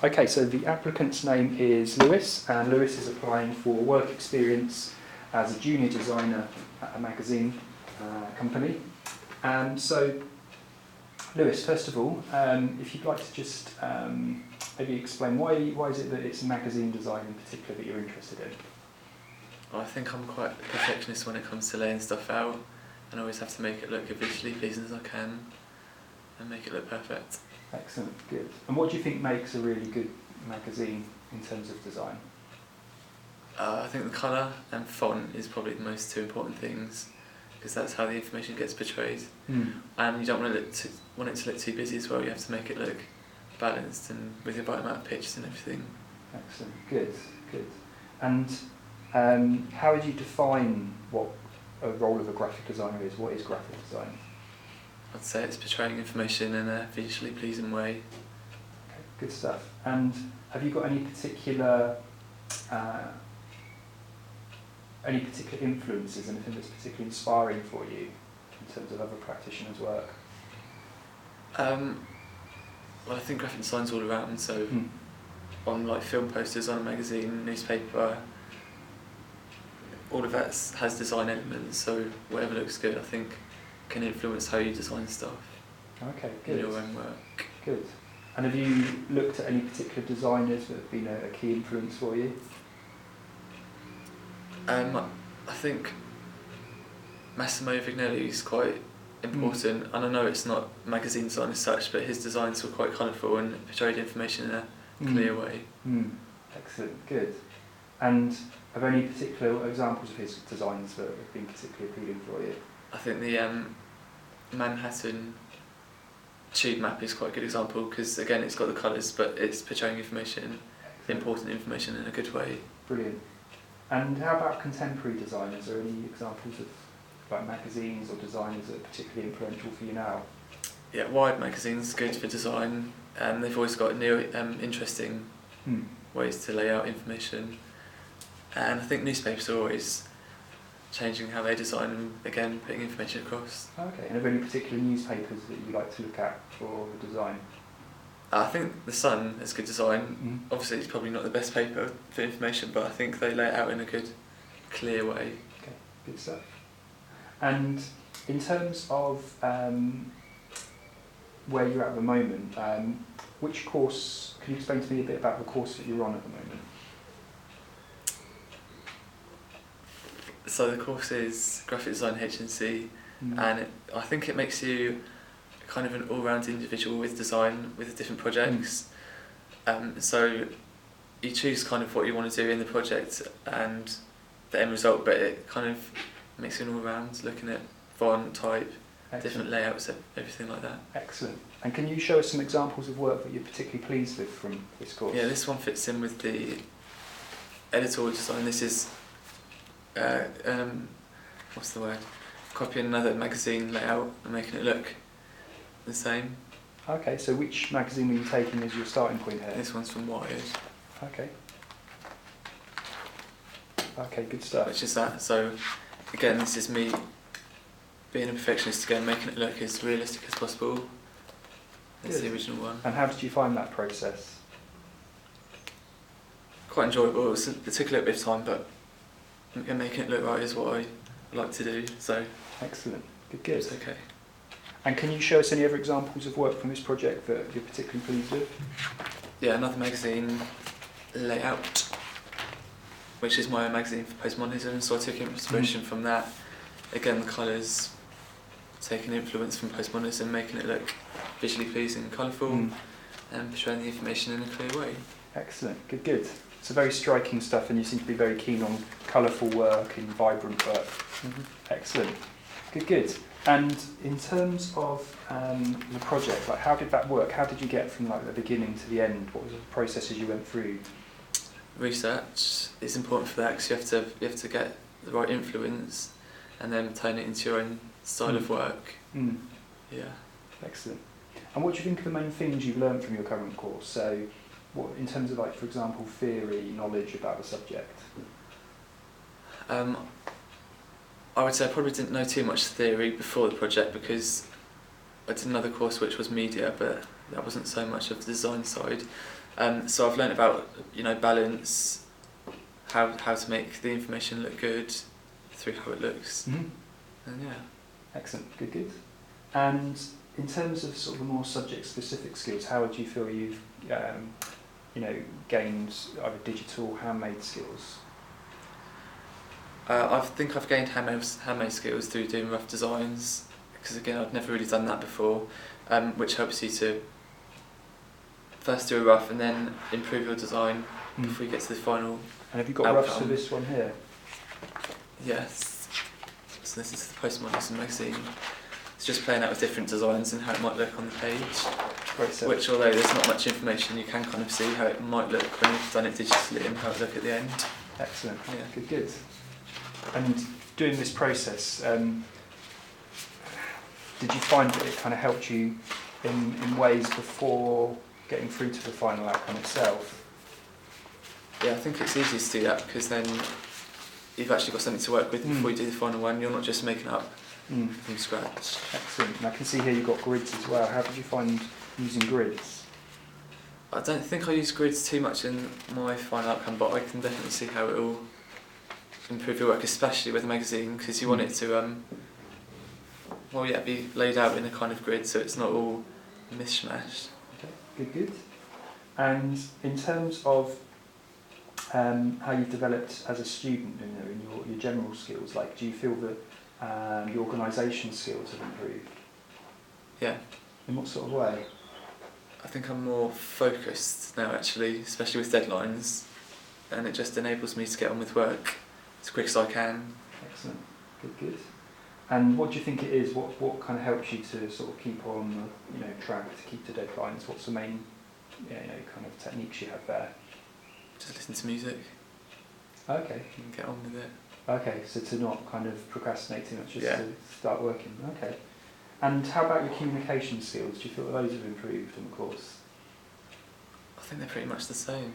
Okay, so the applicant's name is Lewis, and Lewis is applying for work experience as a junior designer at a magazine company. So, Lewis, first of all, if you'd like to just maybe explain why is it that it's magazine design in particular that you're interested in? Well, I think I'm quite a perfectionist when it comes to laying stuff out, and I always have to make it look as visually pleasing as I can and make it look perfect. Excellent, good. And what do you think makes a really good magazine in terms of design? I think the colour and font is probably the most two important things, because that's how the information gets portrayed. And you don't want it to look too busy as well. You have to make it look balanced and with the right amount of pictures and everything. Excellent, good. And how would you define what a role of a graphic designer is? What is graphic design? I'd say it's portraying information in a visually pleasing way. Okay, good stuff. And have you got any particular influences, anything that's particularly inspiring for you in terms of other practitioners' work? Well, I think graphic design's all around, so on like film posters, on a magazine, newspaper, all of that has design elements, so whatever looks good I think can influence how you design stuff. Okay, good. In your own work. Good. And have you looked at any particular designers that have been a key influence for you? I think Massimo Vignelli is quite important, and I know it's not magazine design as such, but his designs were quite colourful and portrayed information in a clear way. Excellent, good. And are there any particular examples of his designs that have been particularly appealing for you? I think the Manhattan tube map is quite a good example, because again it's got the colours but it's portraying information, important information in a good way. Brilliant. And how about contemporary designers? Are there any examples of like magazines or designers that are particularly influential for you now? Yeah, Wired magazine's good for design, and they've always got new interesting ways to lay out information. And I think newspapers are always changing how they design and again putting information across. Okay, and are there any particular newspapers that you like to look at for the design? I think The Sun has good design. Obviously it's probably not the best paper for information, but I think they lay it out in a good, clear way. Okay, good stuff. And in terms of where you're at the moment, which course, can you explain to me a bit about the course that you're on at the moment? So the course is Graphic Design HNC, and I think it makes you kind of an all-round individual with design, with different projects. So you choose kind of what you want to do in the project and the end result, but it kind of makes you an all-round, looking at font, type, different layouts, everything like that. Excellent. And can you show us some examples of work that you're particularly pleased with from this course? Yeah, this one fits in with the editorial design. This is what's the word? Copying another magazine layout and making it look the same. Okay, so which magazine were you taking as your starting point here? This one's from Wired. Okay. Okay, good stuff. Which is that. So again, this is me being a perfectionist again, making it look as realistic as possible. That's the original one. And how did you find that process? Quite enjoyable. It took a little bit of time, but making it look right is what I like to do. So excellent. Good. It's okay. And can you show us any other examples of work from this project that you're particularly pleased with? Yeah, another magazine, Layout, which is my own magazine for postmodernism, so I took inspiration from that. Again, the colours, taking influence from postmodernism, making it look visually pleasing and colourful, and portraying the information in a clear way. Excellent, good. It's very striking stuff, and you seem to be very keen on colourful work and vibrant work. Excellent, good. And in terms of the project, like how did that work? How did you get from like the beginning to the end? What was the processes you went through? Research is important for that, because you have to get the right influence and then turn it into your own style of work. Yeah. Excellent. And what do you think are the main things you've learned from your current course? So, what in terms of like, for example, theory, knowledge about the subject? I would say I probably didn't know too much theory before the project, because I did another course which was media, but that wasn't so much of the design side. So I've learnt about balance, how to make the information look good through how it looks, Mm-hmm. and yeah. Excellent, good. And in terms of sort of the more subject-specific skills, how would you feel you've, gained either digital, handmade skills? I think I've gained handmade skills through doing rough designs, because again I'd never really done that before, which helps you to first do a rough and then improve your design before you get to the final. And have you got roughs for this one here? Yes. So this is the Postmodernism magazine. It's just playing out with different designs and how it might look on the page. Great stuff. Which, although there's not much information, you can kind of see how it might look when you've done it digitally and how it look at the end. Excellent. Yeah. Good. And doing this process, did you find that it kind of helped you in ways before getting through to the final outcome itself? Yeah, I think it's easiest to do that because then you've actually got something to work with before you do the final one. You're not just making up from scratch. Excellent. And I can see here you've got grids as well. How did you find using grids? I don't think I use grids too much in my final outcome, but I can definitely see how it will improve your work, especially with a magazine, because you want it to be laid out in a kind of grid so it's not all mishmash. Okay, good. And in terms of how you've developed as a student, in your general skills, like, do you feel that your organisation skills have improved? Yeah. In what sort of way? I think I'm more focused now, actually, especially with deadlines, and it just enables me to get on with work as quick as I can. Excellent. Good. And what do you think it is? What kind of helps you to sort of keep on track, to keep the deadlines? What's the main kind of techniques you have there? Just listen to music. Okay. And get on with it. Okay, so to not kind of procrastinate too much, just Yeah. to start working. Okay. And how about your communication skills? Do you feel that those have improved in the course? I think they're pretty much the same.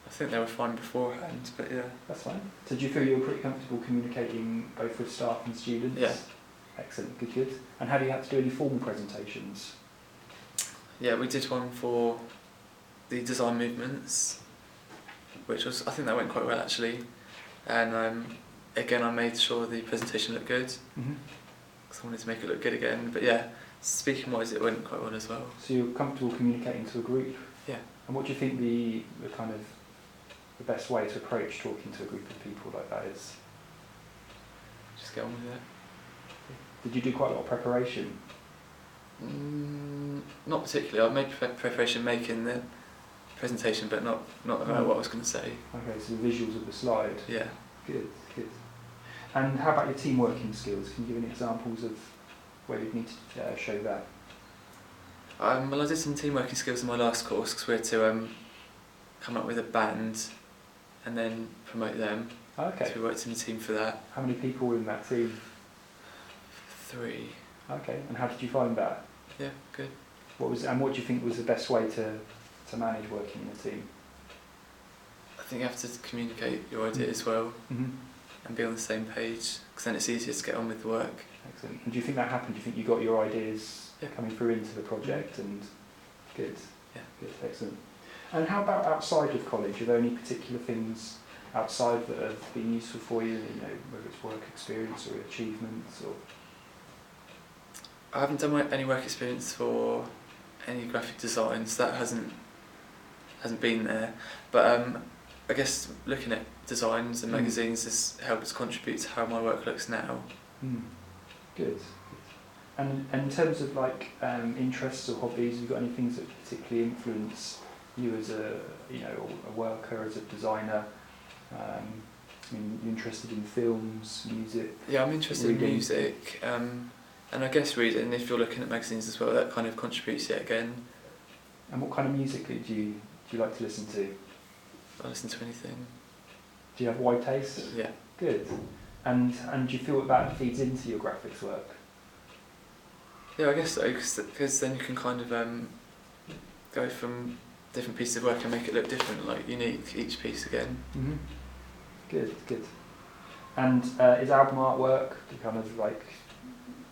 I think they were fine beforehand, but yeah. That's fine. So do you feel you're pretty comfortable communicating both with staff and students? Yeah. Excellent, good. And have you had to do any formal presentations? Yeah, we did one for the design movements, I think that went quite well actually. And again, I made sure the presentation looked good, because I wanted to make it look good again. But yeah, speaking wise, it went quite well as well. So you're comfortable communicating to a group? Yeah. And what do you think the kind of the best way to approach talking to a group of people like that is? Just get on with it. Did you do quite a lot of preparation? Not particularly. I made preparation making the presentation, but not about what I was going to say. Okay, so the visuals of the slide. Yeah. Good. And how about your team working skills? Can you give any examples of where you'd need to show that? Well, I did some team working skills in my last course because we had to come up with a band and then promote them. Okay. So we worked in a team for that. How many people were in that team? 3. Okay. And how did you find that? Yeah, good. What do you think was the best way to manage working in a team? I think you have to communicate your ideas well and be on the same page, because then it's easier to get on with the work. Excellent. And do you think that happened? Do you think you got your ideas coming through into the project? And good. Yeah. Good. Excellent. And how about outside of college? Are there any particular things outside that have been useful for you? Whether it's work experience or achievements or. I haven't done any work experience for any graphic designs. That hasn't been there. But I guess looking at designs and magazines has helped contribute to how my work looks now. Good. And in terms of interests or hobbies, have you got any things that particularly influence you as a worker, as a designer? You're interested in films, music? Yeah, I'm interested in music. And I guess reading, if you're looking at magazines as well, that kind of contributes yet again. And what kind of music do you like to listen to? I listen to anything. Do you have wide taste? Yeah. Good. And do you feel that feeds into your graphics work? Yeah, I guess so, because then you can kind of go from different pieces of work and make it look different, like unique, each piece again. Good. And is album artwork, the kind of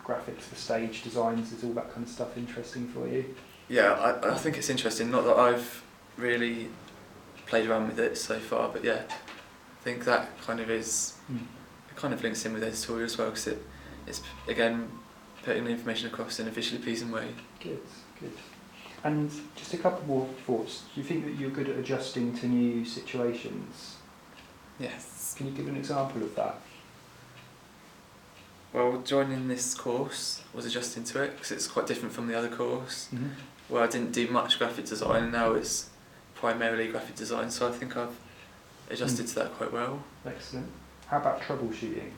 graphics for stage designs, is all that kind of stuff interesting for you? Yeah, I think it's interesting. Not that I've really played around with it so far, but yeah, I think that kind of is, it kind of links in with editorial as well, because it's again putting the information across in a visually pleasing way. Good, good. And just a couple more thoughts. Do you think that you're good at adjusting to new situations? Yes. Can you give an example of that? Well, joining this course was adjusting to it, because it's quite different from the other course, where I didn't do much graphic design, and now it's primarily graphic design, so I think I've adjusted to that quite well. Excellent. How about troubleshooting?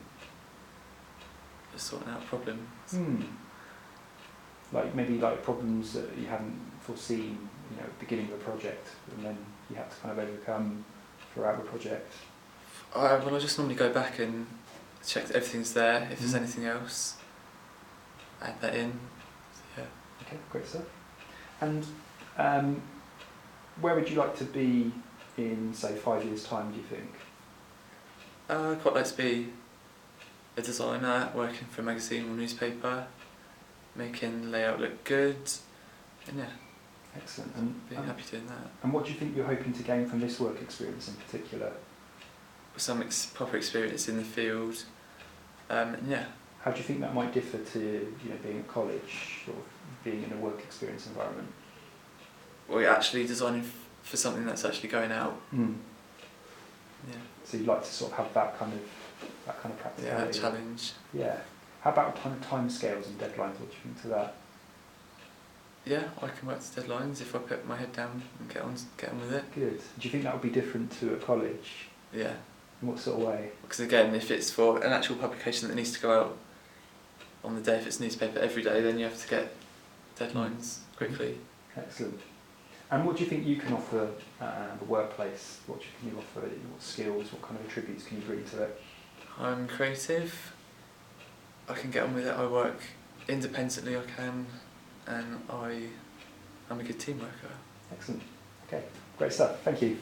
Just sorting out problems. Like maybe like problems that you hadn't foreseen, you know, at the beginning of a project, and then you had to kind of overcome throughout the project. Well, I just normally go back and check that everything's there. If there's anything else, add that in. So, yeah. Okay, great stuff. And where would you like to be in, say, 5 years' time, do you think? I'd quite like to be a designer working for a magazine or newspaper, making the layout look good, and yeah. Excellent. And being happy doing that. And what do you think you're hoping to gain from this work experience in particular? Some proper experience in the field, and yeah. How do you think that might differ to, you know, being at college or being in a work experience environment? Well, you're actually designing for something that's actually going out. Yeah. So you'd like to sort of have that kind of practicality. Yeah, challenge. Yeah. How about kind of timescales and deadlines? What do you think to that? Yeah, I can work to deadlines if I put my head down and get on with it. Good. Do you think that would be different to a college? Yeah. In what sort of way? Because again, if it's for an actual publication that needs to go out on the day, if it's newspaper every day, then you have to get deadlines quickly. Excellent. And what do you think you can offer the workplace? What can you offer? What skills, what kind of attributes can you bring to it? I'm creative. I can get on with it. I work independently, I can, and I'm a good team worker. Excellent. Okay, great stuff. Thank you.